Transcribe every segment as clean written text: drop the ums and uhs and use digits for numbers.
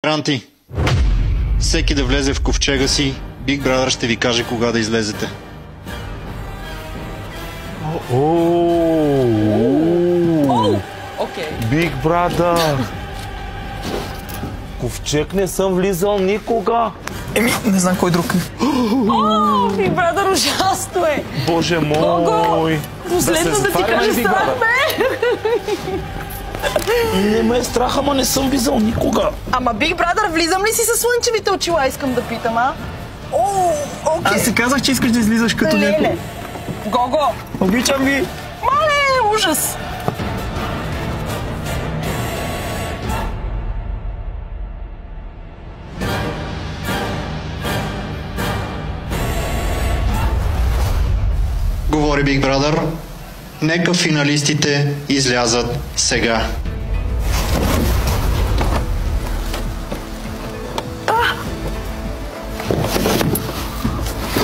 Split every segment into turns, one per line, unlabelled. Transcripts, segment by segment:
Ранти, всеки да влезе в ковчега си, Big Brother ще ви каже кога да излезете.
Big Brother! Ковчег не съм влизал никога!
Не знам кой друг.
Big Brother ужасно е!
Боже мой!
Последно да ти кажа страх, бе!
Не ме е страх, ама не съм влизал никога!
Ама Big Brother, влизам ли си със слънчевите очила, искам да питам, а?
Аз си казах, че искаш да излизаш като някой.
Леле! Гого!
Обичам ви!
Мале, ужас!
Говори Big Brother. Нека финалистите излязат сега.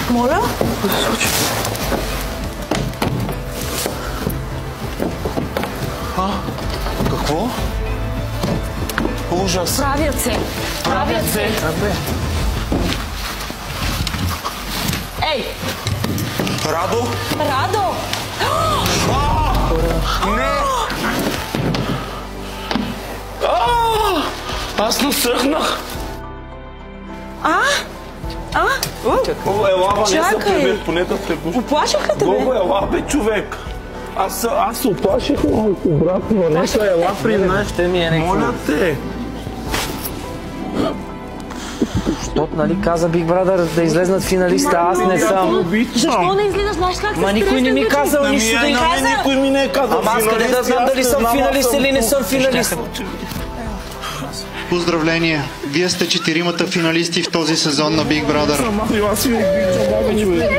Моля?
Какво? Ужас!
Правят се! Правят се! Ей!
Радо?
Радо!
Не! Аз насъхнах! Ела, не съм прибед, поне да те пуша.
Оплашаха те, бе?
Гого, ела, бе, човек! Аз се оплаших малко, брат, но не са ела при нас. Моля те!
Защото, нали, каза Big Brother да излезнат финалиста, аз не съм.
Защо не излизаш? Знаеш как се
Ма никой не ми казал нищо да
каза. Никой ми не е казал.
Ама аз къде да знам дали съм финалист или не съм финалист?
Поздравления! Вие сте 4-мата финалисти в този сезон на Big Brother.
Аз си не обичам, бабе, човек.